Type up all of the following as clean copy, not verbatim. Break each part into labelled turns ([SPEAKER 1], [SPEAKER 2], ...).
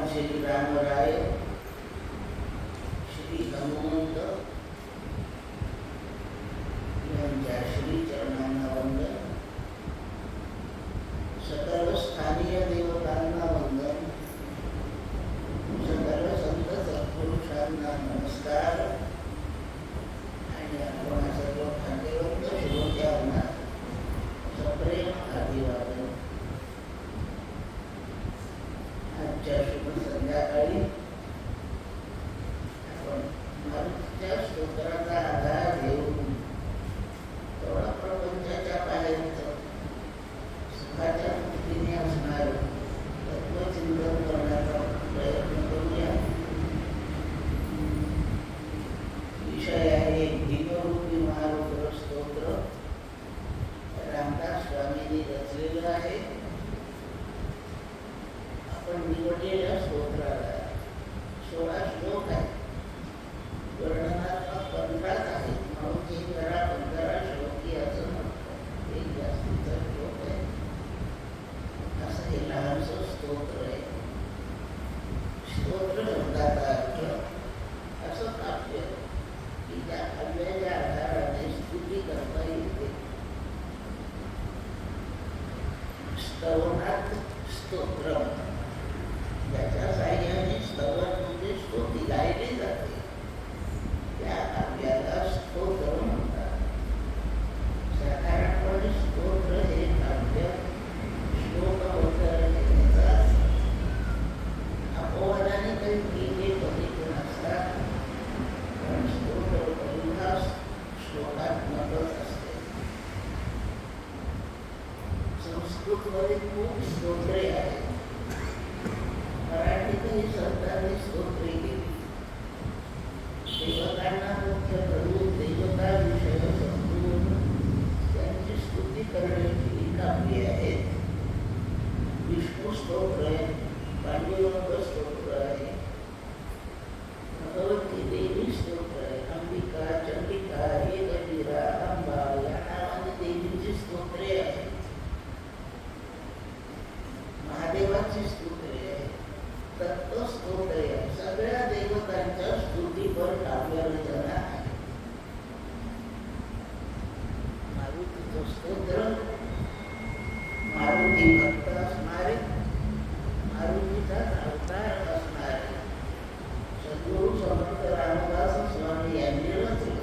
[SPEAKER 1] श्री रामराय श्री हनुमंत यांच्या श्री चरणांना वंदन, सकल स्थानीय देवतांना वंदन, सकल संत सत्पुरुषांना नमस्कार आणि आपण सर्व भाग्यवंत श्रोत्यांना सप्रेम अभिवादन. आजच्या शुभ संध्याकाळी आपण मारुतीच्या स्तोत्राचा आधार घेऊन थोडा प्रपंचाच्या बाहेरच सुखाच्या दृष्टीने असणार तत्वचिंतन करण्याचा प्रयत्न करूया. विषय आहे भीमरूपी महारुद्र स्तोत्र. रामदास स्वामींनी रचलेलं आहे. आपण निवडलेल्या स्तोत्राला 16 श्लोक आहेत. वर्णनात्मक 15 आहेत, म्हणून हे जरा 15 श्लोकी असं म्हणतात. एक जास्तीचा श्लोक आहे असं हे लहानसं स्तोत्र आहे. स्तोत्र शब्दाचा अर्थ असं काव्य की त्या काव्याच्या आधाराने स्तुती करता येते. स्तवनात स्तोत्र, ज्याच्या साहाय्याने स्तवन म्हणजे स्तुती गायली जाते, त्या काव्याला स्तोत्र म्हणतात. साधारणपणे स्तोत्र हे काव्य श्लोकबद्ध रचनेचा असतात. अपवादाने काही गीते कमी असतात, पण स्तोत्र पहिला श्लोकात्मकच असते. संस्कृतमध्ये खूप स्तोत्रे आहेत. मराठीतही संतांनी स्तोत्रे केली. देवतांना मुख्य करून देवताविषय समजून त्यांची स्तुती करण्याची काव्ये आहेत. विष्णू स्तोत्र आहे, पांडुरंग स्तोत्र आहे, भगवती देवी स्तोत्र आहे, अंबिका, चंडिका, एकवीरा, अंबा या नावाने देवीची स्तोत्रे आहेत. महादेवाची स्तोत्रे आहे, तत्वस्तोत्रे आहे. सगळ्या देवतांच्या स्तुतीपर काव्यरचना आहे. मारुतीचं स्तोत्र मारुती भक्त असणारे, मारुतीचाच अवतार असणारे सद्गुरू समर्थ रामदास स्वामी यांनी रचलं.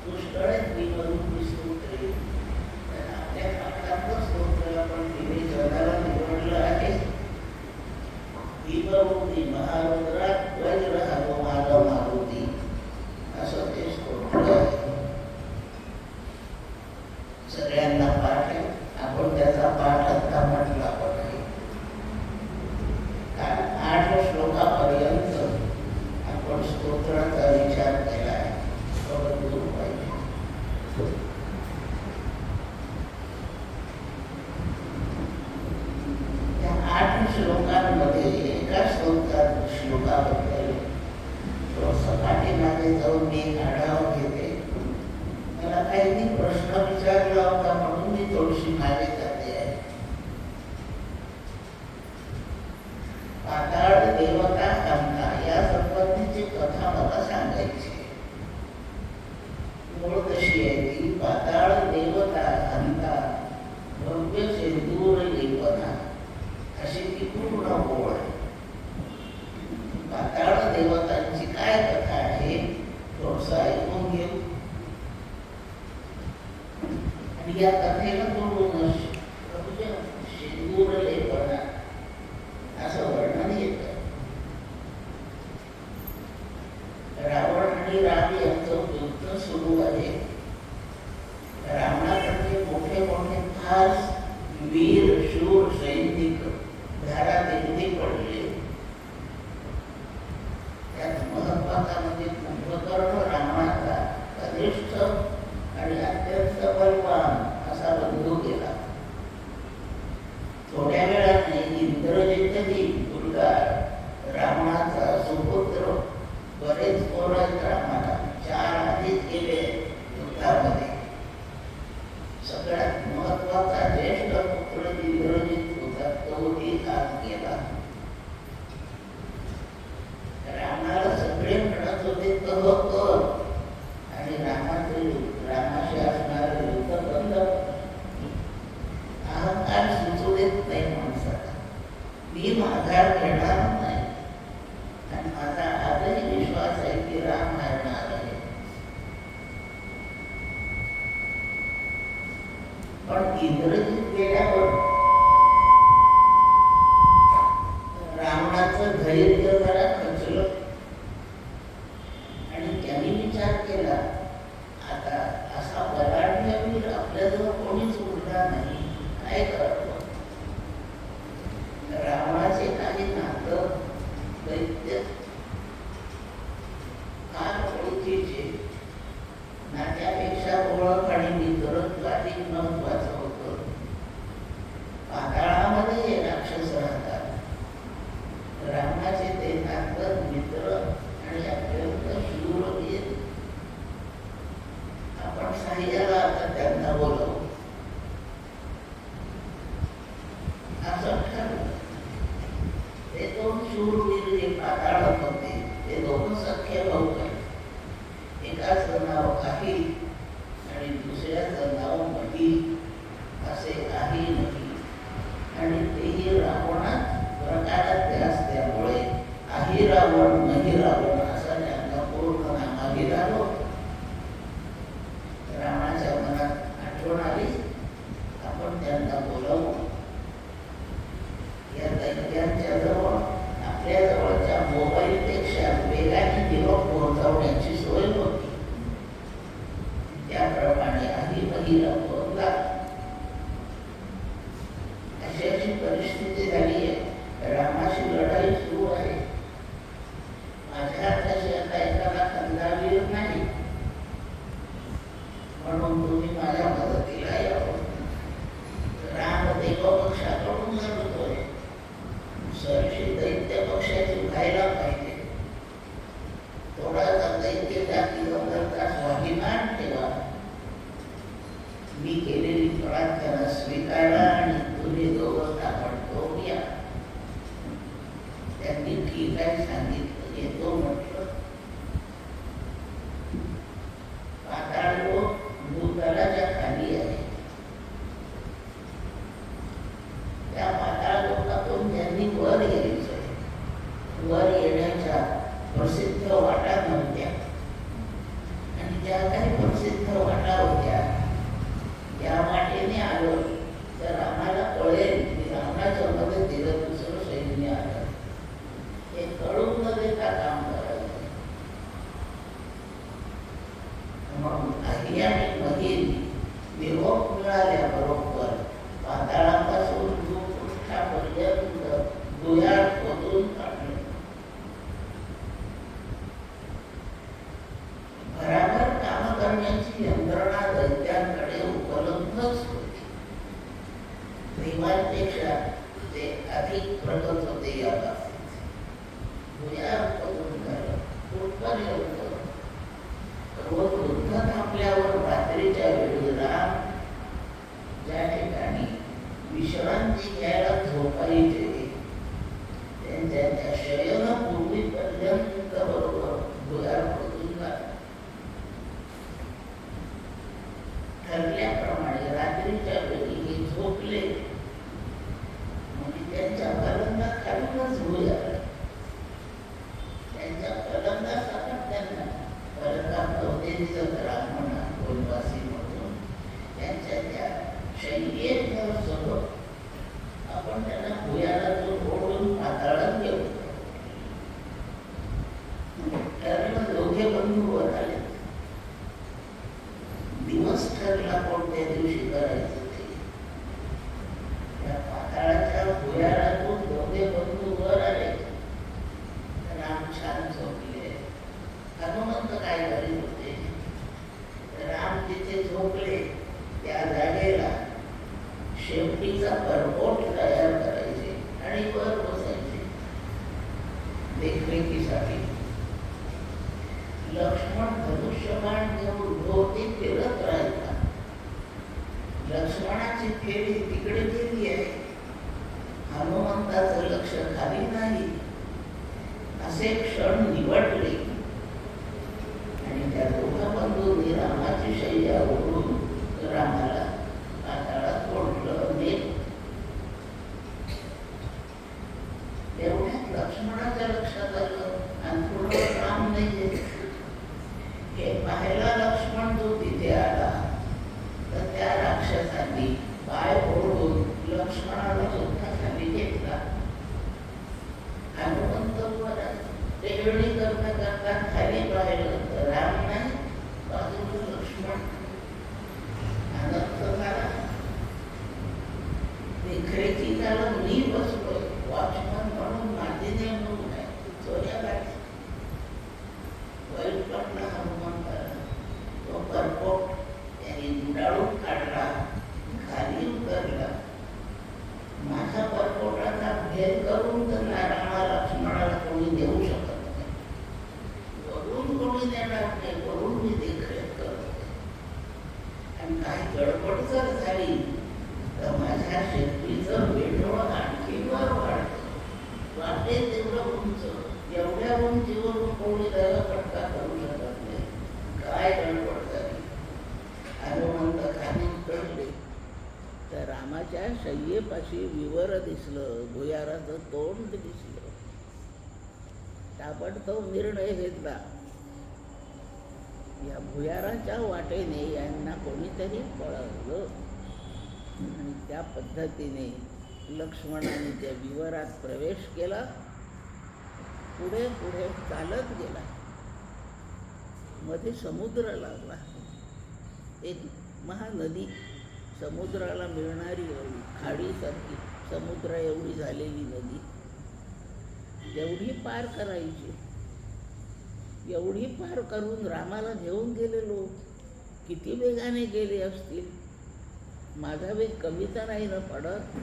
[SPEAKER 1] पुष्कळ भीमरूपी स्तोत्रे. आपल्या पाठातलं स्तोत्र आपण जगाला निवडलं आहे. भीमरूपी महारुद्रा वज्र हनो माधव मारुती असं ते स्तोत्र आहे. सगळ्यांना पाठ आहे. आपण त्याचा पाठ आता म्हटला पण आहे, कारण 8 श्लोकापर्यंत आपण स्तोत्राचा विचार केला आहे. बघून पाहिजे. त्या 8 श्लोकांमध्ये एका श्लोकाबद्दल सपाटीमागे जाऊन मी एक आढावा घेते. मला काहींनी प्रश्न विचारला होता म्हणून मी थोडीशी मागे जाते आहे. पाताळ देवता अंका या संबंधीची कथा मला सांगायची. मूळ कशी आहे ती, पाताळ देवता अंका भव्य सिंदूर लेपना अशी ती पूर्ण ओळ आहे. पाताळ देवतांची काय कथा आहे थोडंसं ऐकून घेऊ. आणि या कथेला बोलून सिंदूर लेपना असं वर्णन येतं. रावण आणि राम यांचं युद्ध सुरू आहे. रावणाकडे मोठे मोठे खास वीर शूर सैनिक घरात पडले. त्यात महत्वाचा म्हणजे कुंभकर्ण रावणाचा कनिष्ठ आणि अत्यंत बलवान असा बंधू गेला. थोड्या वेळाने मी माघार घेणार नाही. आणि माझा आजही विश्वास आहे की राम मारणार आहे. पण इंद्रजित गेल्यावर रावणाचं धैर्य जरा खचलं आणि त्यांनी विचार केला, आता असा बलाढ्य वीर आपल्याजवळ कोणीच उरला नाही, काय करावं. रावणाचे काही नातं दैत्य फार ओळखीचे, नात्यापेक्षा ओळख आणि मित्रत्व अधिक महत्वाचं होतं. पाताळामध्ये राक्षस राहतात. रावणाचे ते नातं मित्र आणि अत्यंत शूरवीर. आपण साह्याला आता त्यांना बोलवू असं ठरलं. ते दोन शूरवीर जे पाताळात होते ते दोन सख्य भाऊ आहेत. एकाचं नाव काही आणि दुसऱ्याचं नाव मही. असे काही मही आणि तेही रावणात प्रकारातले असल्यामुळे आही रावण मही रावण असं त्यांना पूर्ण नामावी झालो. रावणाच्या मनात आठवण आली, आपण त्यांना बोलावू. या दैत्यांच्या जवळ आपल्या जवळच्या मोबाईलपेक्षा वेगाने निरोप पोहोचवण्याची सोय होती. त्याप्रमाणे आही महीला फोन लागला. अशी परिस्थिती झाली आहे. रामाची लढाई सुरू आहे. माझ्या तशी आता एखादा खंदावीर नाही, म्हणून तुम्ही माझ्या मदतीला यावं. राम देवपक्षाकडून लढतोय. सरशी दैत्य पक्षाची व्हायला पाहिजे. थोडासा दैत्य जातीबद्दलचा स्वाभिमान ठेवा. मी केलेली प्रार्थना स्वीकारा आणि तुम्ही दोघं ताबडतोब या. त्यांनी ठीक आहे सांगितलं, येतो म्हटलं. पाताळ लोक भूतलाच्या खाली आहे. त्या पाताळ लोकातून त्यांनी वर यायचंय. वर येण्याच्या प्रसिद्ध वाटा नव्हत्या आणि ज्या काही प्रसिद्ध वाटा होत्या या वाटेने आलो तर आम्हाला कळेल की रावणाच्या मदतीला दुसरं सैन्य आलं. हे कळून न देता काम करायचं. म्हणून आही आणि महीन निरोप मिळाल्याबरोबर पाताळापासून भूपृष्ठापर्यंत भुयार खोदून काढले. भराभर काम करण्याची यंत्रणा दैत्यांकडे उपलब्धच होती. दैवांपेक्षा ते अधिक प्रगत होते या बाबतीत. भुयार खोदून झालं कुठपर्यंत. रोज युद्ध थांबल्यावर रात्रीच्या वेळी राम ज्या ठिकाणी विश्रांती घ्यायला झोपायचे त्यांच्या त्या शयनपूर्वीपर्यंत बरोबर भुयार खोदून झालं. ठरल्याप्रमाणे रात्रीच्या वेळी हे झोपले म्हणजे त्यांच्या पलंगा खालूनच भुयार. त्यांच्या पलंगासकट त्यांना पलंगात नव्हते दिसत. ब्राह्मणा वनवासी म्हणून त्यांच्या त्या शय्येसह आपण त्यांना भुयारातून ओढून पाताळात घेऊ. ठरलं दोघे बंधू वर आले. दिवस ठरला कोणत्या दिवशी करायचं ते. त्या पाताळाच्या भुयारातून दोघे बंधू वर आले. राम छान झोपले. हनुमंत काय करीत होते. राम तिथे झोपले त्या जागेला शेपटीचा परपोट तयार करायचे आणि वर बसायचे देखरेखीसाठी. लक्ष्मण धनुष्यबाण घेऊन भोवती फिरत राहिला. लक्ष्मणाची फेरी तिकडे गेली आहे. हनुमंताचं लक्ष खाली नाही. असे क्षण निवडले आणि त्या दोघा बंधूंनी रामाची शय्या ओढून रामाला पाताळात ओढलं. तेवढ्यात लक्ष्मणाच्या लक्षात आलं आणि थोडं राम नाही गेले. हे पाहायला लक्ष्मण जो तिथे आला तर त्या राक्षसांनी पाय ओढून लक्ष्मणाला सुद्धा खाली घेतला. हनुमंत टेहळणी करता करता खाली पाहिलं तर राम नाही, बाजूला लक्ष्मण. आनंद झाला. देखरेखी त्याला मी बसलोय, वॉचमन म्हणून माझी नेमणूक नाही, चोऱ्या गाडी. वाईट वाटला हनुमंताला. तो परपोट त्यांनी गुंडाळून काढला, खाली उतरला. माझा परपोटाचा भेद करून तर रामा लक्ष्मणाला कोणी देऊ शकत नाही, वरून कोणी देणार नाही, वरून मी देखरेख करतो. आणि काही गडबड जर झाली तर माझ्या शेतीचं वेढोळ आणखी वर वाढतं, वाटेल तेवढं उंच. एवढ्या उंचीवरून कोणी त्याला पटका करू शकत नाही. काय गडबड झाली. हनुमंत खाली उतरले तर रामाच्या शय्येपाशी विवर दिसलं, भुयाराचं तोंड दिसलं. ताबडतोब निर्णय घेतला, या भुयाराच्या वाटेने यांना कोणीतरी पळवलं. आणि त्या पद्धतीने लक्ष्मणाने त्या विवरात प्रवेश केला. पुढे पुढे चालत गेला. मध्ये समुद्र लागला, एक महानदी, समुद्राला मिळणारी एवढी खाडीसारखी, समुद्र एवढी झालेली नदी, एवढी पार करायची. एवढी पार करून रामाला घेऊन गेले लोक. किती वेगाने गेले असतील, माझा वेग कमी तर नाही न पडत.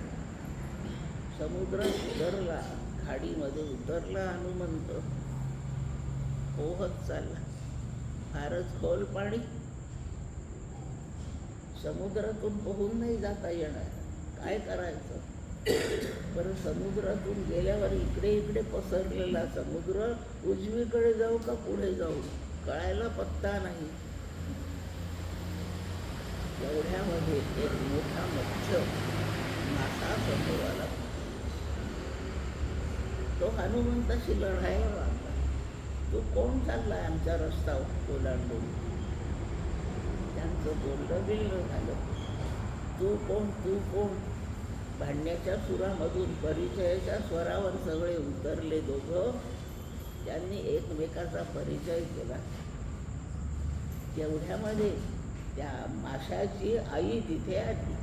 [SPEAKER 1] समुद्र उतरला, खाडीमध्ये उतरला हनुमंत, पोहत चालला. फारच खोल पाणी, समुद्रातून पोहून नाही जाता येणार. काय करायचं. बरं, समुद्रातून गेल्यावर इकडे इकडे पसरलेला समुद्र, उजवीकडे जाऊ का पुढे जाऊ कळायला पत्ता नाही. एवढ्यामध्ये एक मोठा मत्स्य मासा समोर आला. तो हनुमंताशी लढायला लागला. तू कोण चाललाय आमचा रस्ता ओलांडून. त्यांचं बोलणं बिलणं झालं. तू कोण, तू कोण. भांडण्याच्या सुरामधून परिचयाच्या स्वरावर सगळे उतरले दोघं. त्यांनी एकमेकाचा परिचय केला. एवढ्यामध्ये त्या माशाची आई तिथे आली.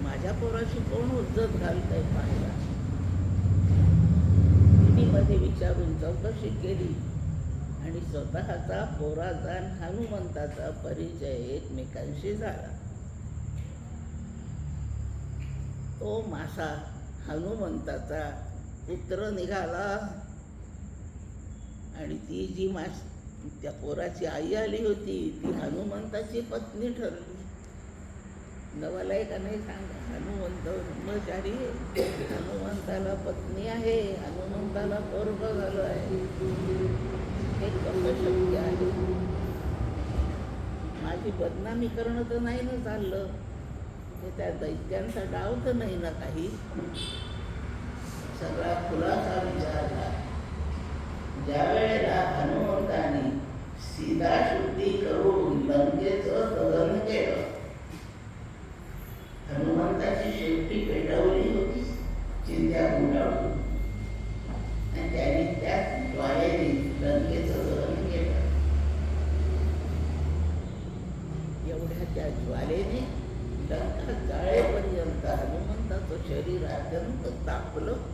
[SPEAKER 1] माझ्या पोराशी कोण उज्जत घालतंय पाहायला. तिने मध्ये विचारून चौकशी केली आणि स्वतःचा पोराचा आणि हनुमंताचा परिचय एकमेकांशी झाला. तो मासा हनुमंताचा पुत्र निघाला आणि ती जी त्या पोराची आई आली होती ती हनुमंताची पत्नी ठरली. नवाला आहे का नाही सांगा. हनुमंत ब्रह्मचारी, हनुमंताला पत्नी आहे, हनुमंताला पोरगं झालं आहे. हे कसं शक्य आहे. माझी बदनामी करणं तर नाही ना चाललं. हे त्या दैत्यांचा डाव तर नाही ना काही. सगळा खुलासा विचारला. ज्या वेळेला हनुमंताने सीता शुद्धी करून लंकेचं दहन केलं, हनुमंताची शेपटी पेटवली होती चिंध्या गुंडाळून आणि त्यांनी त्या ज्वालेने लंकेचं दहन केलं. एवढ्या त्या ज्वालेने लंका जाळेपर्यंत हनुमंताचं शरीर अत्यंत तापलं.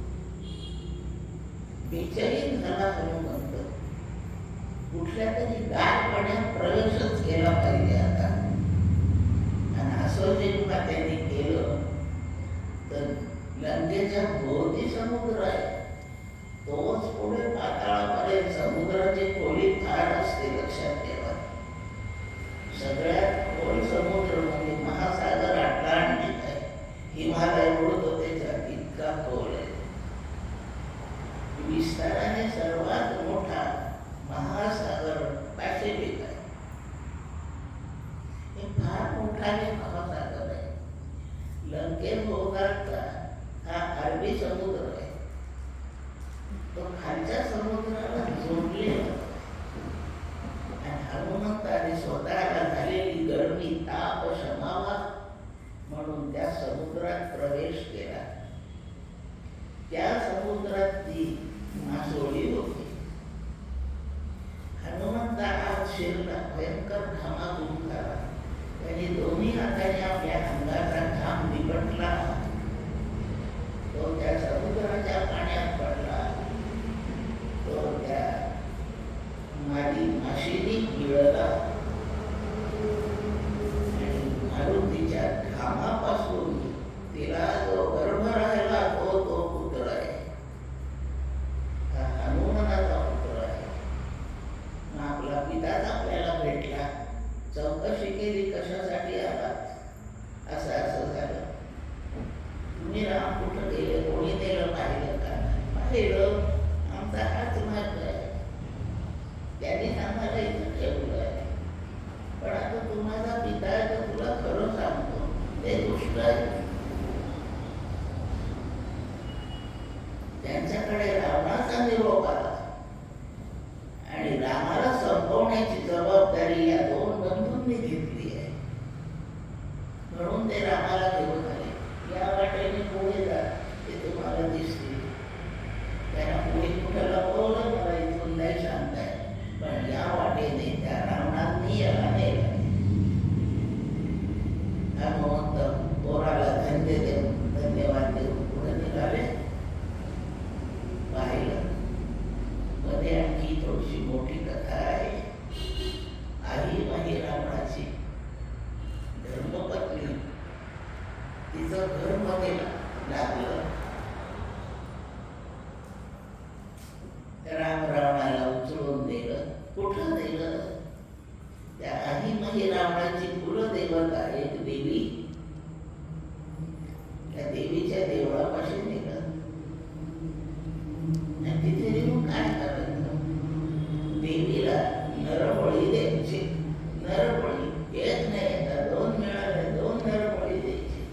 [SPEAKER 1] बेचैन झाला हनुमंत. कुठल्या तरी गार पाण्यात प्रवेशच केला पाहिजे आता. आणि असं जेव्हा त्यांनी केलं तर लंकेच्या भोवती समुद्र आहे. तोच पुढे पाताळापर्यंत समुद्राची खोली फार असते, लक्षात ठेवा. सगळ्यात खोल समुद्र म्हणजे महासागर अटलांटिक आहे. हिमालय उडतो त्याच्यात, इतका खोल आहे. विस्ताराने सर्वात मोठा महासागर पॅसिफिक आहे. हे फार मोठाने महासागर आहे. लंकेभोवतालचा हा अरबी समुद्र दोन्ही हाताने आपल्या अंगाचा घाम निपटला, तो त्या समुद्राच्या पाण्यात पडला, तो त्या माशीनी गिळला आणि मारुतीच्या घामापासून तिला जो गर्भ राहिला तो पुत्र आहे, हा हनुमानाचा पुत्र आहे. मग आपला पिताच आपल्याला भेटला, चौकशी केली कशासाठी आलात, असं झालं. तुम्ही राम कुठं गेले, कोणी नेलं पाहिलं का? पाहिलं, आमचा हाच मार्ग आहे, त्यांनी आम्हाला इथं ठेवलं आहे. पण आता तुम्हाला पिता आहे तर तुला खरं सांगतो, ते दुष्ट आहे. त्यांच्याकडे रावणाचा निरोप आला आणि रामाला संपवण्याची जबाबदारी या दोन बंधूंनी घेतली आहे. म्हणून ते रामाला घेऊन आले. या वाटेने पुढे जा, ते तुम्हाला दिसतील. त्यांना पुढे कुठं लपवलं मला इथून नाही सांगता आहे, पण या वाटेने त्या रावणांनी याला नेलं. हनुमंत पोराला धन्यवाद देऊन पुढे निघाले. पाहिलं मध्ये आणखी थोडीशी मोठी कथा आहे. आई माही रावणाची धर्मपत्नी, तिचं घर मध्ये लागलं. राम रावणाला उचलून दिलं. कुठं दिलं? त्या आई माही रावणाची कुलदेवता एक देवी, त्या देवीच्या देवळापाशी नेलं. तिथे नेऊन काय करायचं? देवीला नरबळी द्यायची. नरबळी एक नाही तर 2 मिळाले, 2 नरबळी द्यायची.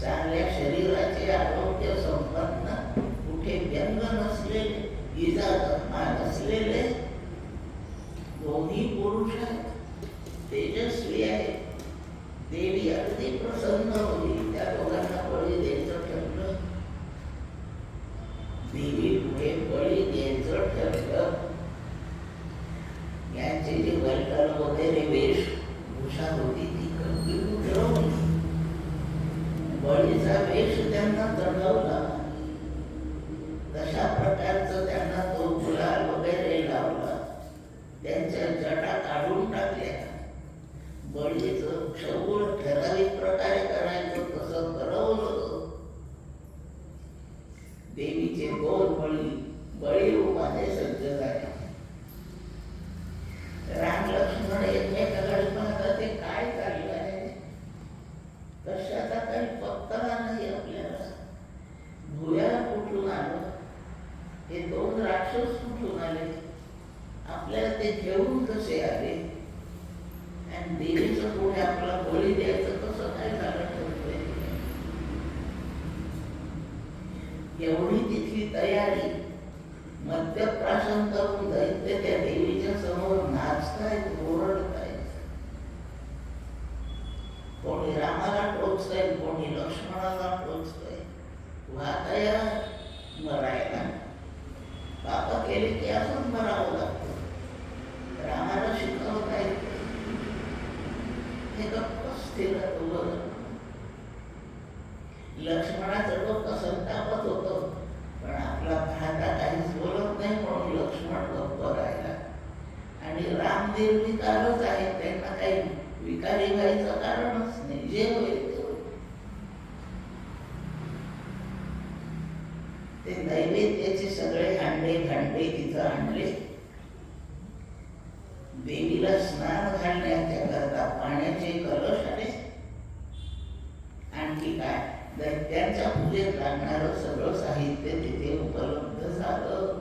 [SPEAKER 1] चांगल्या शरीराचे, आरोग्य संपन्न, कुठे व्यंग नसलेले, इजा जखमा नसलेले दोन्ही पुरुष आहेत, तेजस्वी आहेत. देवी अगदी प्रसन्न होती. त्या दोघांना बळी द्यायचं ठरलं. देवी पुढे बळी द्यायचं ठरलं. यांचे जे वैकल वगैरे वेशभूषा होती ती कमी उतरवली. बळीचा वेश त्यांना चढवला. तशा प्रकारचं त्यांना तो गुलाल वगैरे लावला. त्यांच्या जटा काढून टाकल्या. बळीचं क्षौर ठराविक प्रकारे करायचं तसं ठरवलं. देवीचे 2 बळी रूपाने सज्ज झाले. राम लक्ष्मण एकमेकाकडे पाहतात, ते काय चाललं आहे, कशाचा काही पत्ता नाही आपल्याला. भुया कुठून आलं, हे 2 राक्षस कुठून आले, आपल्याला ते घेऊन कसे आले, आणि देवीचं पुढे आपला बळी द्यायचं कसं काय झालं ठरतंय. एवढी तिथली तयारी. मद्यप्राशन करून दैत्य त्या देवीच्या समोर नाचतायत, ओरडतायत. कोणी रामाला टोचताय, कोणी लक्ष्मणाला टोचताय. वाहतया मरायला. पाप केले की असंच मरावं लागतं. रामाला शिकवता येत हे गप्प स्थिर उभं. लक्ष्मणाचं डोकं संतापत होतं, पण आपला भ्राता काहीच बोलत नाही म्हणून लक्ष्मण गप्प राहिला. आणि राम निर्विकारच आहे, त्यांना काही विकारी व्हायचं कारणच नाही. जे होईल ते होईल. ते नैवेद्याचे सगळे हांडे भांडे तिथं आणले. देवीला स्नान घालण्याच्या करता पाण्याचे कलश आले. आणखी काय, दैत्यांच्या पूजेत लागणारं सगळं साहित्य तिथे उपलब्ध झालं.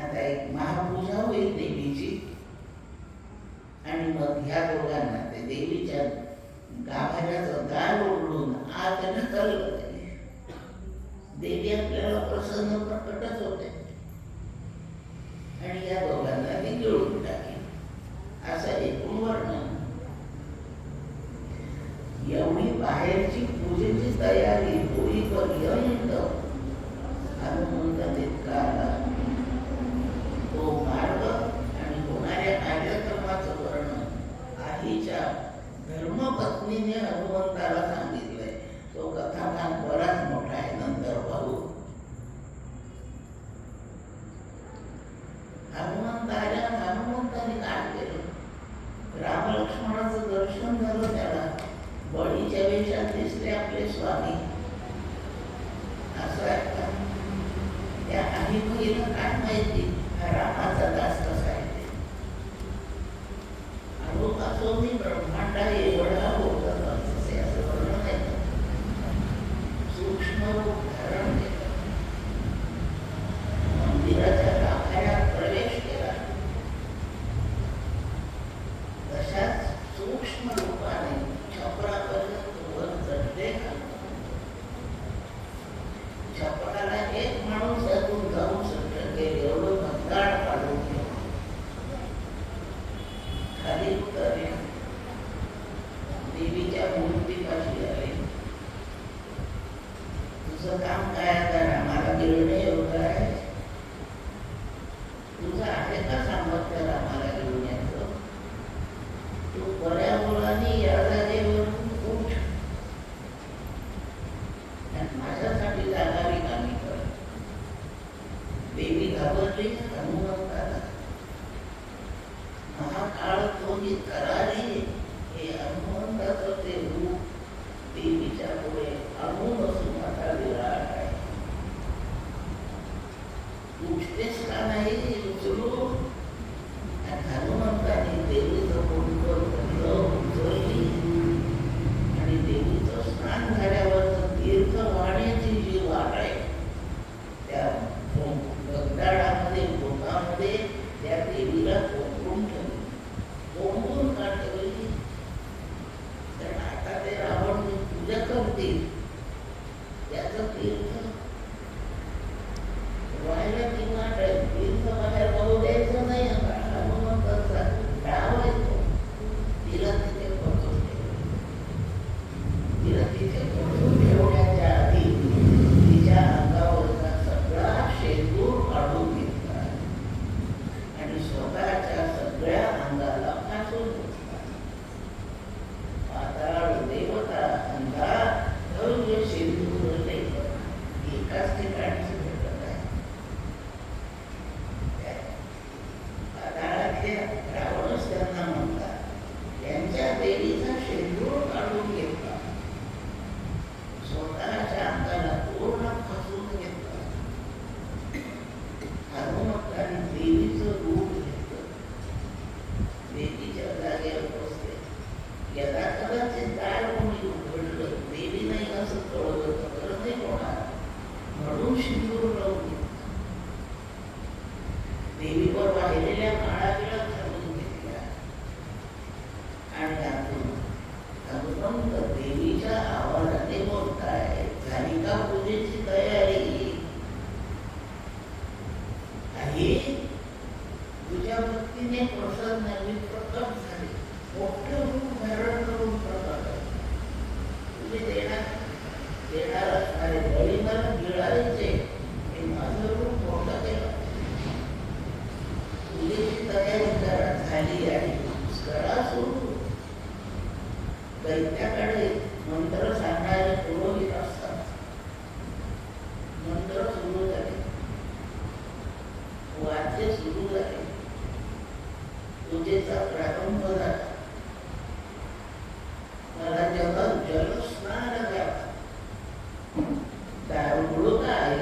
[SPEAKER 1] आता एक महापूजा होईल देवीची. आणि मग ह्या दोघांना ते देवीच्या गाभाऱ्याचं दार उघडून आत ढकललं. देवी आपल्याला प्रसन्न प्रकटच होते. आणि या दोघांना ती गिळून टाकली. असं एकूण वर्णन. एवढी बाहेरची पूजेची तयारी होईपर्यंत हनुमंत तितका आला. तो मार्ग आणि होणाऱ्या कार्यक्रमाचं वर्णन वेशात दिसले आपले स्वामी. असं आहे का? त्या आई बहिणीला काय माहिती हा रामाचा दास कसा आहे ते. अजूनही ब्रह्मांडा एवढा होता असे असं वर्णन आहे. सूक्ष्म रूप धारण केलं, मंदिराच्या गाभाऱ्यात प्रवेश केला. तशाच सूक्ष्म रूपाने छपरापर्यंत वर चढले. छपराला एक माणूस त्यातून जाऊ शकत एवढं भंगार काढून घेऊन खाली उतरले. देवीच्या मूर्तीपाशी आले. तुझं काम काय आता? रामाला गिरणे एवढं आहे. तुझं आहे का सामर्थ्य रामाला घेऊन यायचं? तू बऱ्या मुलांनी या जागेवरून उठ आणि माझ्यासाठी जागा रिकामी कर. देवी घाबरली. हनुमंताला महाकाळ तोही करारी हे हनुमंताचं ते रूप देवीच्या पुढे अणून असून आता विराट आहे. उठतेस का नाही उचलू? हनुमंताने देवीचं कुंकू उचलली आणि देवीचं स्नान झाल्यावर तीर्थ वाहण्याची जी वाट आहे त्या गंगाळामध्ये पोटामध्ये त्या देवीला कोंबून ठेवली. कोंबून का ठेवली? कारण आता ते रावण पूजा करतील त्याचं तीर्थ व्हायला ती वाट आहे. तीर्थ बाहेर जाऊ द्यायचं नाही. हनुमंताचा डाव आहे तो. तिला तिथे पोहोचून ठेवलं. तिला तिथे पोहोचून ठेवण्याच्या आधी तिच्या अंगावरचा सगळा शेंदूर काढून घेतला आणि स्वतःच्या सगळ्या अंगाला फासून घेतला. पाताळ देवता अंगात भव्य शेंदूर लेप एकाच ठिकाणी भेटत आहे. पाताळातले रावणच त्यांना म्हणतात. त्यांच्या देवीचा शेंदूर काढून घेतला, स्वतःच्या अंगाला पूर्ण फासून घेतला. हनुमंताने देवीचं रूप घेतलं. देवीच्या जागेवर बसले. यदा कदाचित दार कोणी उघडलं, देवी नाही असं कळवलं तर नाही होणार म्हणून शेंदूर लावून घेतला. देवीवर वाहिलेल्या काळावेळा घालून घेतल्या आणि आतून हनुमंत देवीच्या आवाजाने बोलताय. झाली का पूजेची तयारी? आई तुझ्या भक्तीने प्रसन्न मी प्रकट झाले. मोठं रूप धारण करून प्रकट तुझे देणार असणारे बळी मला गिळायचे. हे माझं रूप मोठं केलं. पूजेची तयारी करा झाली आणि करा सुरू. दैत्याकडे मंत्र सांगणारे पुरोहित असतात. मंत्र सुरू झाले, वाद्य सुरू झाले, पूजेचा प्रारंभ झाला. मला जेव्हा जलस्नान द्यावा दारुळ काय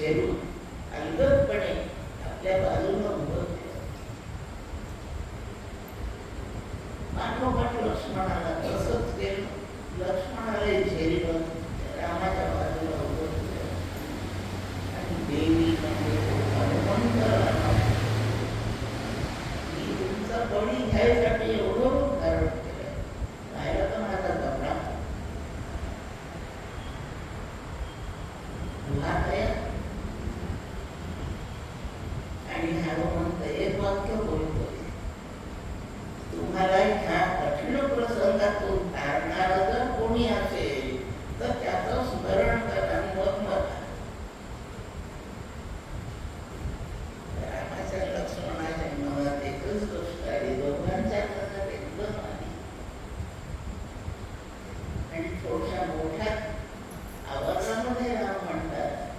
[SPEAKER 1] झेलून अलगदपणे आपल्या बाजूला उभं केलं. पाठोपाठ लक्ष्मणाला तसंच केलं. लक्ष्मणालाही झेललं, रामाच्या बाजूला उभं केलं. आणि देवी म्हणजे हनुमंत रामा, मी तुमचा बळी घ्यायसाठी एवढं रूप धारण केलं, राहिला तर माझा गबडा आणि हनुमंत एक वाक्य बोलतोय, तुम्हाला ह्या कठीण प्रसंगातून तारणार जर कोणी असेल तर त्याचं स्मरण करा आणि मग बघा. रामाच्या लक्ष्मणाच्या मनात एकच गोष्ट आली, दोघांच्या मनात एकदम आली आणि थोड्या मोठ्या आवाजामध्ये राम म्हणतात,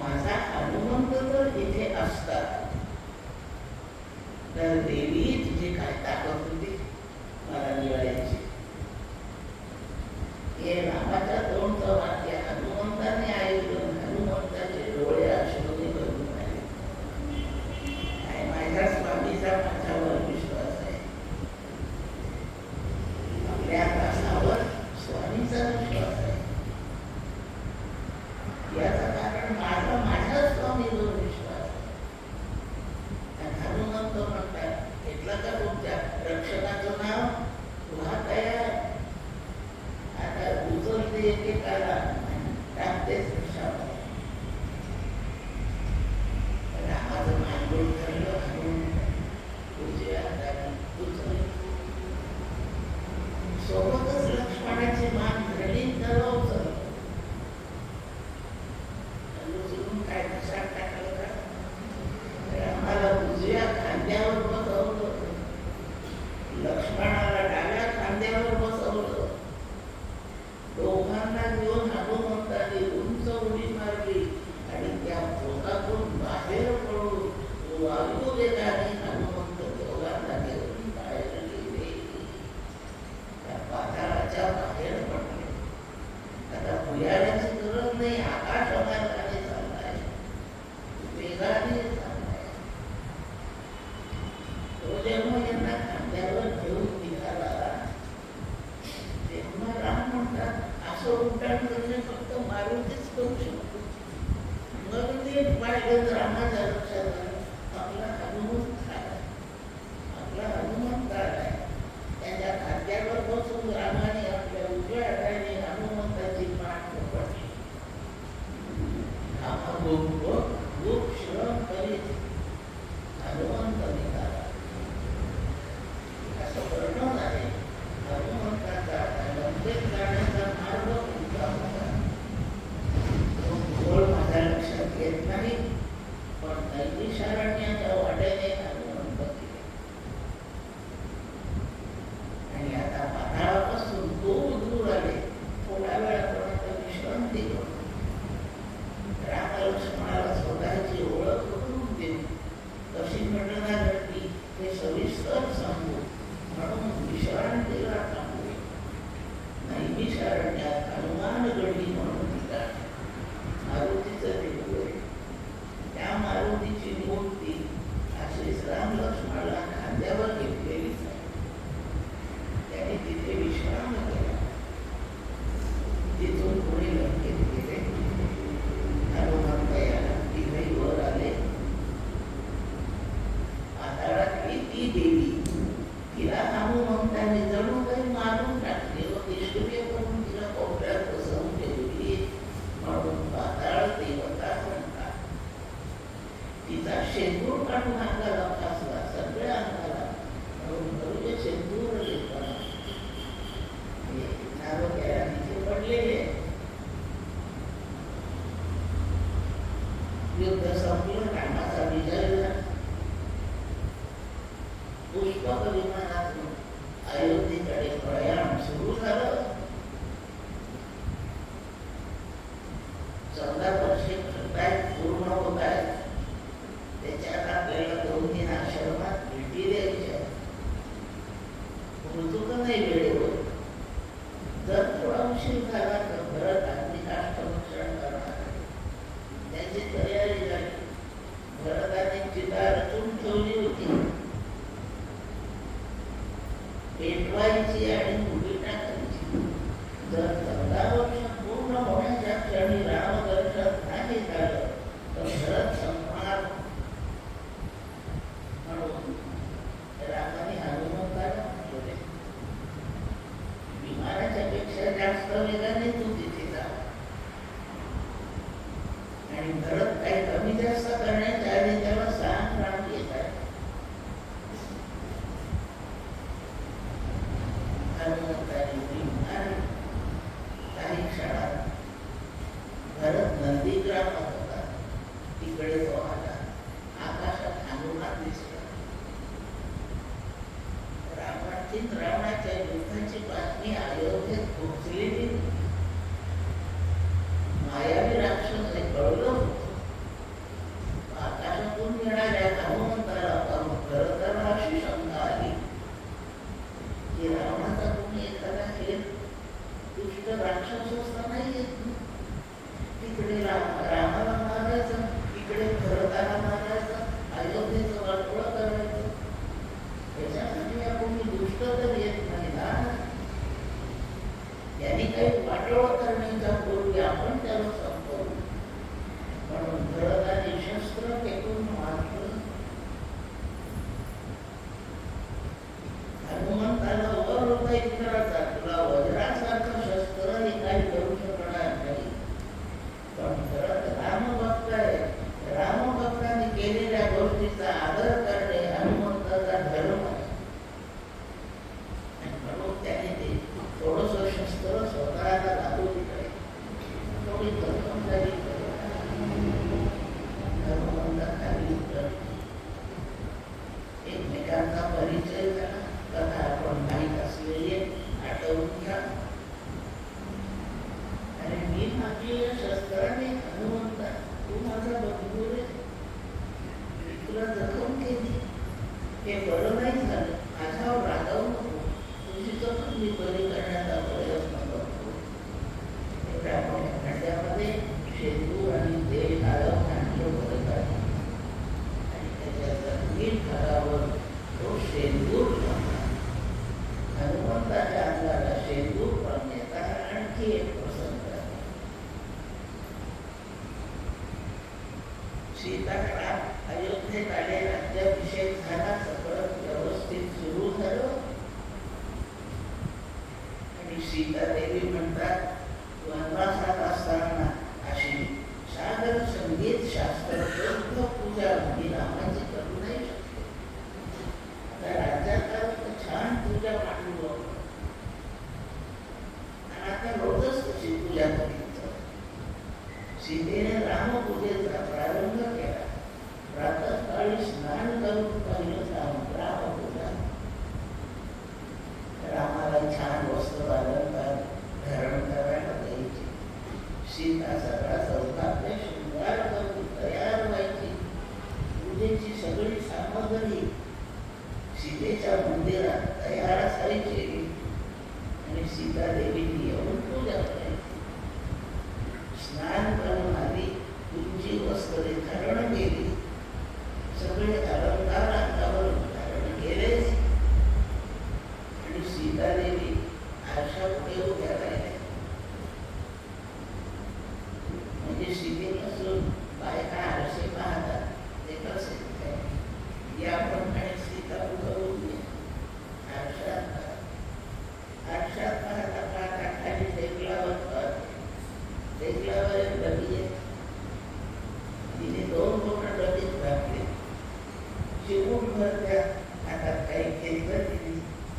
[SPEAKER 1] माझा हनुमंत तर इथे असतात तर देवी तुझी काय ताकद होती मला निवडायची. हे रामाच्या तोंडचं वाक्य हनुमंताने ऐकून हनुमंताचे डोळे अश्रूने भरून आले. आणि माझ्या स्वामीचा माझ्यावर विश्वास आहे, आपल्या दासावर स्वामीचा विश्वास आहे. याचं कारण माझा माझ्या स्वामीवर विश्वास आहे. हनुमंत म्हणतात, घेतलं का तुमच्या रक्षकाचं नाव? तुला तयार आता उचलते एकेकाला टाकतेच वृक्षावर. रामाचं मांडून ठरलं, हनुमंत उजव्या हाताने उचललं. सोबतच लक्ष्मणाची मान धरली, त्याला उचललं. उचलून काय कशात टाकलं का? रामाला उजव्या खांद्यावर बसवलं, लक्ष्मणाला डाव्या खांद्यावर बसवलं. दोघांना घेऊन हनुमंताने उंच उडी मारली आणि त्या पोटातून बाहेर पडून वायुवेगाने हनुमंत दोघांना घेऊन बाहेर गेले. त्या पाताळाच्या बाहेर पडले. आता भुयाराची गरज नाही, आकाश मार्गाने चाललाय, वेगाने चाललाय. तो जेव्हा यांना खांद्यावर घेऊन निघाला तेव्हा राम म्हणतात, असं उड्डाण करणे फक्त मारुतीच करू शकतो. मग ते पाहिलं रामाच्या लक्षात आलं, आपला हनुमंत आलाय, आपला हनुमंत आलाय. त्याच्या खांद्यावर बसून रामाने आपल्या उजव्या हाताने हनुमंताची मान पकडली. खूप श्रम करीत हनुमंत निघाला. असं वर्णन आहे हनुमंताचा लंकेत जाण्याचा मार्ग कोणता होता. तो गोळ माझ्या लक्षात येत नाही, पण नैमिषारण्याच्या वाटेने हनुमंत गेले. आणि आता पाताळापासून दूर दूर आले. थोड्या वेळापर्यंत विश्रांती करून राम लक्ष्मणाला स्वतःची ओळख करून देऊन कशी घटना घडली हे सविस्तर सांगू म्हणून विश्रांतीला थांबले. नैमिषारण्यात हनुमानगढी म्हणून ठिकाण मारुतीचं देऊळ आहे. त्या मारुतीची मूर्ती अशी राम लक्ष्मणाला खांद्यावर घेतलेलीच आहे. त्याने तिथे विश्राम केला. तिथून पुढे लंकेत गेले. हनुमंत याला तिघही वर आले. पाताळातली ती देवी, तिला हनुमंताने जणू काही मारून टाकले व निष्क्रिय करून तिला कोपऱ्यात बसवून ठेवली म्हणून पाताळ देवता म्हणतात. तिचा शेंदूर काढून अंगाला फासला, सगळ्या अंगाला, म्हणून भव्य शेंदूर लेपला. नाव त्याला तिथे पडलेले. युद्ध संपलं, रामाचा विजय झाला. पुष्पक विमानातून अयोध्येकडे प्रयाण सुरू झालं. 14 वर्षे पूर्ण होत आहेत. त्याच्यात आपल्याला 2-3 आश्रमात भेटी द्यायच्या. ऋतू तर नाही वेळेवर. जर थोडा उशीर झाला तर भरत अग्निकाष्ठभक्षण करणार. त्या 14 वर्ष पूर्ण होण्याच्या क्षणी रामदर्शन नाही झालं तर भरत संपणार म्हणून रामाने हनुमंताला म्हटले, विमानाच्या पेक्षा जास्त वेगाने तू तिथे जा आणि भरत काही कमी जास्त करण्याच्या आधी त्याला सांग राम येत आहे. हनुमंताने विमान काही क्षणात भरत नंदीग्रामात होता तिकडे तो आला. आकाशात हनुमान दिसला. रावणाच्या युद्धाची बातमी अयोध्येत पोहोचलेली. मायावी राक्षस हे कळलं होतं. आकाशातून येणाऱ्या हनुमंताला पाहून भरताला अशी शंका आली की रावणाचा कोणी एखादा हे दुष्ट राक्षस असताना येत तिकडे रामाला मारायचं, इकडे भरताला मारायचं, अयोध्येचं वाटोळं करायचं. त्याच्यासाठी या कोणी दुष्ट तर येत नाही ना. यांनी काही वाटोळं करण्याच्या पूर्वी आपण त्याला संपवू म्हणून भरताने शस्त्र फेकून मारलं. हनुमंताला वर होता इंद्राचा, तुला वज्रासारखं शस्त्र हे काही करू शकणार नाही. पण भरत रामभक्त आहे. रामभक्ताने केलेल्या गोष्टीचा आदर करणे हनुमंताचा धर्म आहे. म्हणून त्याने ते थोडंसं शस्त्र स्वतःला लागू दिलंय. थोडी जखम झाली हनुमंताखाली उतरली. एकमेकांचा परिचय झाला. कथा आपण माहीत असलेली आठवून घ्या. आणि मी माझ्या शस्त्राने हनुमंता तू माझा बंधू रे, तुला जखम केली हे बरं नाही झालं. माझ्यावर रागावू नको. तुझी जखम मी बरी करण्याचा प्रयत्न करतो. खंड्यामध्ये शेंदूर आणि तेल घालून आणलं बरं आहे आणि त्याच्या जखमी भागावर तो शेंदूर लावला. हनुमंताच्या अंगाला शेंदूर पडण्याचा आणखी एक प्रसंग आहे. सीताराम अयोध्येत आले. राज्याभिषेक झाला. सगळं व्यवस्थित सुरू झालं आणि सीतादेवी म्हणतात, वनवासात असताना अशी सागर संगीत शास्त्र पूजा मी रामाची करू नाही शकते. आता राज्यात छान पूजा मांडू आणि आता रोजच त्याची पूजा करायचं. सीतेने रामपूजेचा प्रारंभ केला. प्रातःकाळी स्नान करून पहिलं रामपूजा. रामाला छान वस्त्र अलंकार धारण करायला द्यायचे. सीता सगळा चौकातले शृंगार करून तयार व्हायची. पूजेची सगळी सामग्री सीतेच्या मंदिरात तयार असायची आणि सीतादेवीने येऊन पूजा करायची. स्नान करून आली. उंची वस्त्रे धारण केली. सगळे अलंकार अंगावर धारण केले आणि सीतादेवी आरशापुढे उभ्या राहिल्या. म्हणजे सीतेपासून बायका आरसे पाहतात ते कसे याप्रमाणे सीता उभं उभी आरशात पाहता पाहता खाली टेकलावर टेकलावर एक डबी आहे. तिने 2 बोटं डबीत घातली. चिमूटभर त्या हातात काही घेतलं तिने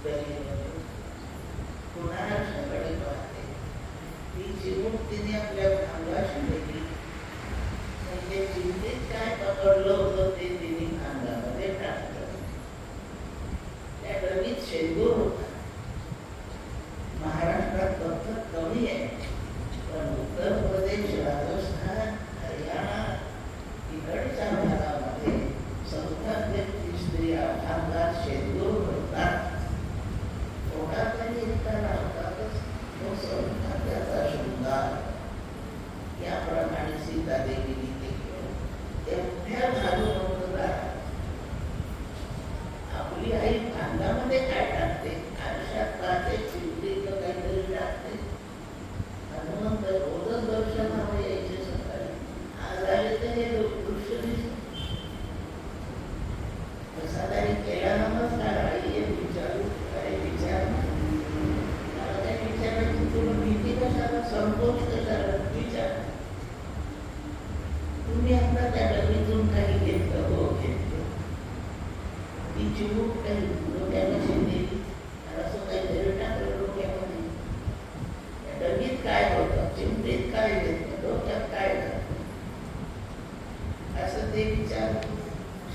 [SPEAKER 1] डबीवर. पुन्हा आरशाकडे पाहते. ती चिमूट तिने आपल्या अंगाशी घेतली. म्हणजे चिमणीत काय पकडलं होतं ते तिने अंगामध्ये टाकलं. त्या डबीत शेंदूर होता. महाराष्ट्रात पद्धत कमी आहे पण उत्तर प्रदेश, राजस्थान, हरियाणा इकडच्या भागामध्ये सौंदर्याची स्त्रिया अंगात शेंदूर होतात. थोडा तरी इतका लावतातच तो सौंदर्याचा शृंगार. याप्रमाणे सीतादेवीने ते केलं. एवढ्या घालून आपली आई अंगामध्ये काय टाकते नकोच कशाला विचार. तुम्ही आता त्या डबीतून काही घेतलं हो घेतलं, ती चिमूट काही डोक्याला शिंदेली असं काहीतरी टाकलं डोक्यामध्ये. त्या डबीत काय होतं, चिमटीत काय घेतलं, डोक्यात काय घातलं, असं ते विचार.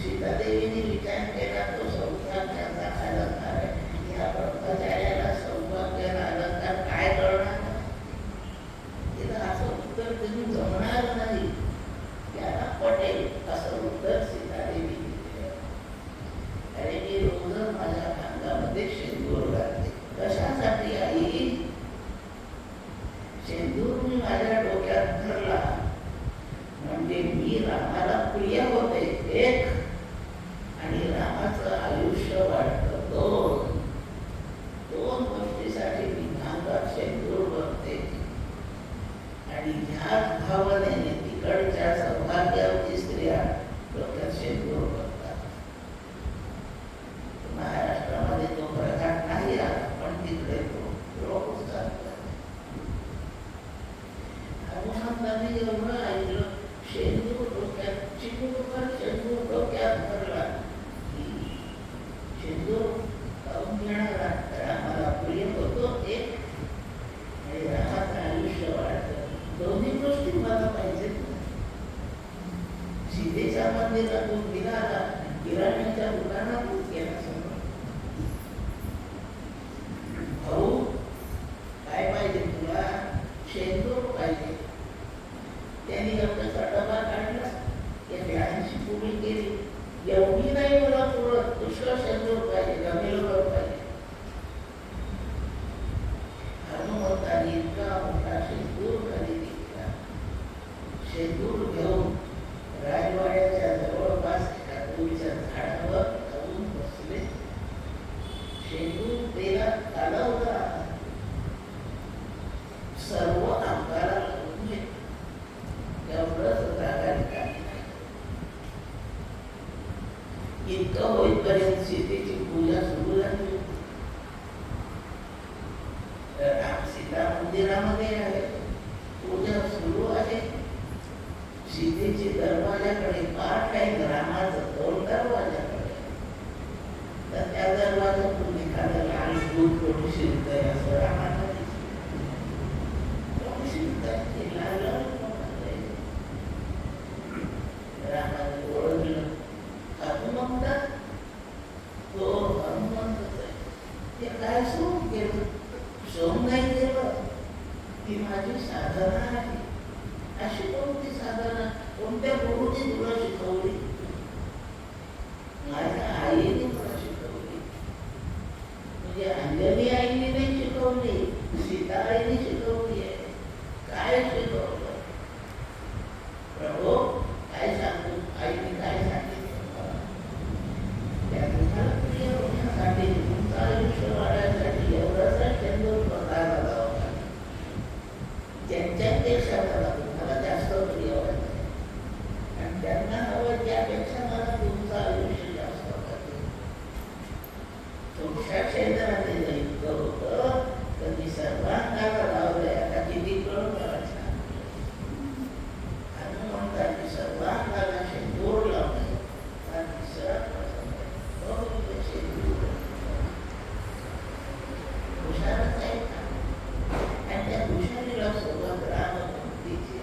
[SPEAKER 1] सीतादेवीने विचार केला तो सौभाग्याचा अलंकार आहे. या ब्रह्मचार्याला सौभाग्याला अलंकार काय करणार, तिला असं उत्तर तुम्ही जमणार नाही, त्याला पटेल असं उत्तर सीतादेवी दिले. अरे मी रोज माझ्या अंगामध्ये शेंदूर घालते. कशासाठी आई? शेंदूर मी माझ्या डोक्यात धरला म्हणजे मी रामाला प्रिय होते एक, आणि रामाचं आयुष्य वाढतं दोन. दोन गोष्टीसाठी मी अंगात शेंदूर भरते. आणि ह्याच भावनेने तिकडच्या सौभाग्यवती स्त्रिया डोक्यात शेंदूर भरतात. महाराष्ट्रामध्ये तो प्रघात नाही आला, पण तिकडे तो रोज चालतात. हनुमंतांनी एवढं ऐकलं, शेंदूर डोक्यात, चिमूटभर शेंदूर डोक्यात भरला की शेंदूर काढून घेणारा रामाला प्रिय होतो एक, आणि रामाचं आयुष्य वाढतं. दोन्ही गोष्टी मला पाहिजेत. सीतेच्या मंदिरातून निघाला, किराण्याच्या दुकानातून गेला समोर. भाऊ काय पाहिजे तुला? शेंदूर पाहिजे. त्यांनी एवढा डबा काढला, त्या डॅनची पुरी केली. एवढी नाही मला पुरत, दुसरा शेंदूर पाहिजे, गमेलभर पाहिजे. हनुमंतांनी इतका मोठा शेंदूर खरेदी केला. शेंदूर घेऊन राजवाड्याच्या जवळपास एका तुळशीच्या झाडावर जाऊन बसले. शेंदूर तेलात कालवला, सर्व अंगाला लावून घेतलं. एवढंच जागा रिकामी नाही. इतकं होईपर्यंत सीतेची पूजा सुरू झाली. सीता मंदिरामध्ये आहे, पूजा सुरू आहे. सीतेची दरवाजाकडे पाठ आहे, रामाचं तोंड दरवाजाकडे. तर त्या दरवाजातून एखादं लहान दूध कोणी शिरतंय असं रामाला रामाने ओळखलं. हनुमंत तो हनुमंतच आहे. ते काय सोंग केलं? सोंग नाही केलं, ती माझी साधना आहे. अशी कोणती साधना, कोणत्या गुरुने तुला शिकवली? माझ्या आईने मला शिकवली. म्हणजे अंजली आईने नाही शिकवली, सीता आईने शिकवली आहे. काय शिकवलं? प्रभू काय सांगू? आईने काय सांगितलं? त्या दुधाला प्रिय होण्यासाठी, तुमचं आयुष्य वाढण्यासाठी एवढासा शेंदूर बघायला लावला. ज्यांच्यापेक्षा मला तुम्हाला जास्त प्रिय वाटतं, आणि त्यांना हवं त्यापेक्षा मला तुमचं आयुष्य जास्त वाटतं. तुमच्या क्षेत्राने जर इतकं होतं तर मी सर्वांना लावलंय. आता किती कळून हनुमंतांनी सर्वांना शेंदूर लावले. हा तिसरा प्रसंग आहे. शेंदूर हुशारच आहे ना, आणि त्या हुशारीला सोबत रामभक्तीची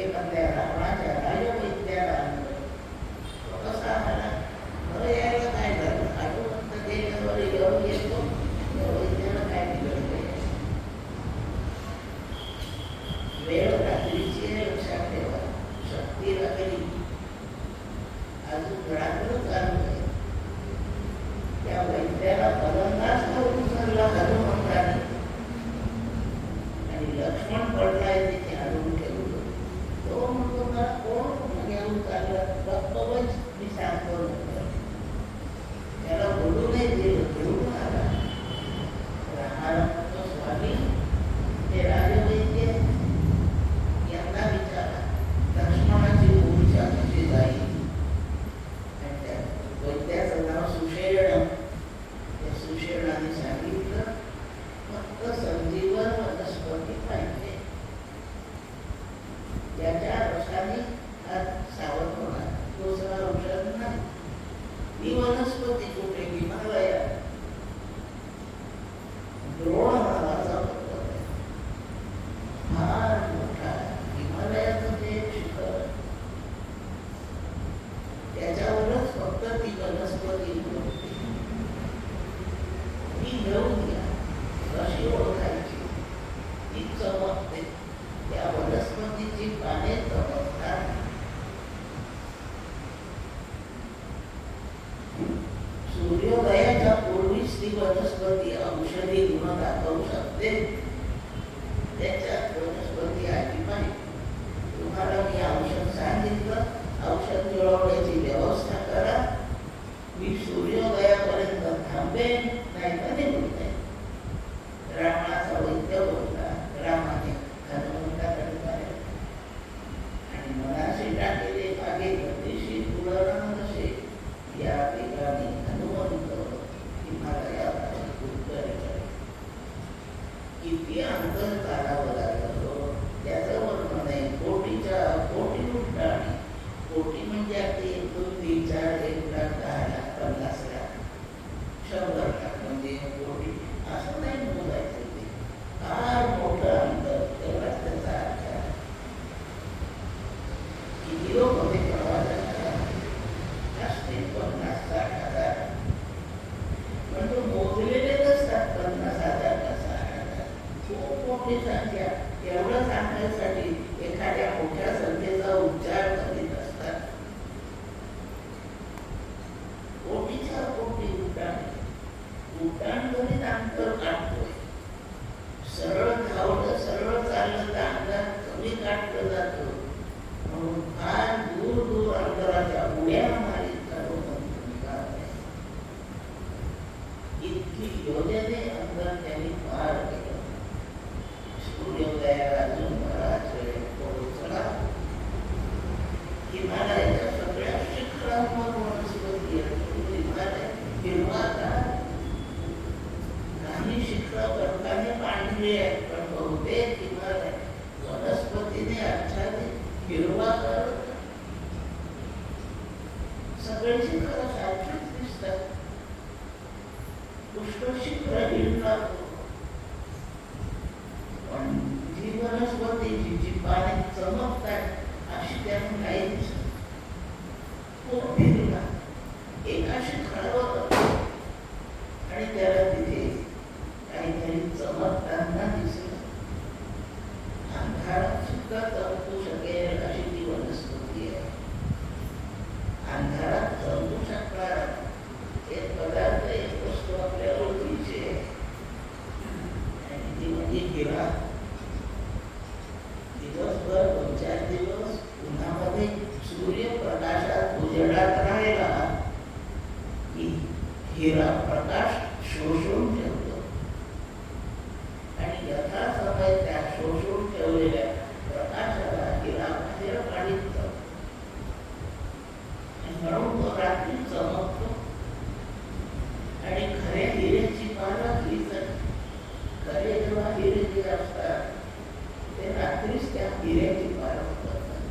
[SPEAKER 1] लंकेमधल्या रावणाच्या राजवैद्याला आणलं. तो कसा आला? बरं यायला काय झालं? हनुमंत त्याच्यावर येऊन येतो, त्या वैद्याला काय बिघडलंय? वेळ रात्रीची लक्षात ठेवा. शक्तीला कधी अजून गडाकडं चालू आहे. त्या वैद्याला फलंदाज करून उचलला हनुमंताने आणि लक्ष्मण पडलाय तिथे आणून ठेवलं. तो म्हणतो मला कोण घेऊन चाललं? बघतोच मी सांगतो नंतर. त्याला बोलू नाही दिलं, घेऊन आला. राहणारा म्हणतो स्वामी ते राजवैद्य यांना विचारा लक्ष्मणाची ऊर्जा कशी जाईल. आणि त्या वैद्याचं नाव सुषेण. त्या सुषेणाने सांगितलं फक्त संजीवन वनस्पती पाहिजे, याच्या रसाने हात सावध होणार, दुसरा औषध नाही. ही वनस्पती कुठे? हिमालयात. द्रोण नावाचा पर्वत आहे, फार मोठा हिमालयाचं ते शिखर, त्याच्यावरच फक्त ती वनस्पती होती. ती घेऊन घ्या. कशी ओळखायची? ती चमकते. त्या वनस्पतीची पाने चमकतात. सूर्योदयाच्या पूर्वीच ती वनस्पती औषधी गुण दाखवू शकते. त्याच्यात वनस्पती आली पाहिजे. तुम्हाला मी औषध सांगितलं, औषध मिळवण्याची व्यवस्था करा. मी सूर्योदयापर्यंत थांबेन, नाही तर निघून जाईन. रावणाचा वैद्य बोलला. रामाने हनुमंताकडे पाहिलं आणि मनाशी टाकलेले मागे गतीशी तुलना नसे. या ठिकाणी हनुमंत हिमालयात उत्तरेकडे किती अंतर चालावं लागलं त्याचं वर्णन आहे. कोटी उड्डाणी. कोटी म्हणजे अगदी 1, 2, 3, 4, 1 लाख, 10 लाख, 50 लाख, 100 लाख म्हणजे कोटी असं नाही बोलायचं. ते फार मोठं अंतर. तेवढाच त्याचा अर्थ आहे. किलोमध्ये प्रवास असते 50-60 हजार, पण तो मोजलेले नसतात 50,000 का 60,000. खूप मोठी संख्या. एवढं सांगण्यासाठी एखाद्या मोठ्या संख्येचा उच्चार करीत असतात. कोटीच्या कोटी उड्डाण करीत अंतर काढतोय. सरळ धावलं, सरळ चाललं तर अंगात कमी काढलं जातं. म्हणून फार दूर दूर अंतराच्या उड्या मारीत चालू इतकी योजने अंतर त्यांनी पार केलं. सूर्योदयाला अजून बराच वेळ पोहोचला. हिमालयाच्या सगळ्या शिखरांवर वनस्पती हिमालय हिरवागार. काही शिखर बर्फाने पांढरी आहेत, पण बहुतेक हिमालय वनस्पतीने आच्छादित हिरवागार. सगळे शिखर सारखीच दिसतात. पुष्कळ शिखर हिरणार, पण जी वनस्पती जी पाण्यात चमकतात अशी त्यांना काही दिसत. खूप हिरवा एका शिखरावर आणि त्याला तिथे काहीतरी चमकताना दिसलं. अंधारात सुद्धा चमकू शकेल अशी ती वनस्पती आहे. अंधारात चमकू शकणार एक पदार्थ, एक वस्तू आपल्या ओळखीची आहे आणि ती म्हणजे हिरा. दिवसभर 2-4 दिवस उन्हामध्ये सूर्यप्रकाशात उजेडात राहिला की हिरा प्रकाश शोषून ठेवतो आणि यथासमय त्या शोषून ठेवलेल्या प्रकाशाला हिरा बाहेर काढीत जातो. म्हणून तो रात्री चमकतो आणि खऱ्या हिऱ्याची पानं हीच. खरे जेव्हा हिरे जे असतात ते रात्रीच त्या हिऱ्याची पानं करतात.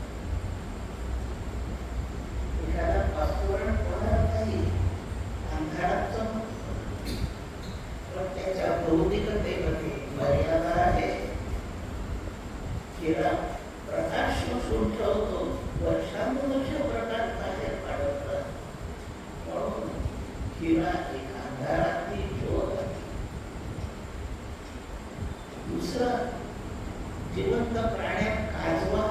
[SPEAKER 1] एखादा पाचवरण पदार्थ अंधारात चमकतो, पण त्याच्या भौतिकतेमध्ये मर्यादा आहे. हिरा प्रकाश शोषून दुसरं जिवंत प्राण्यात काजवा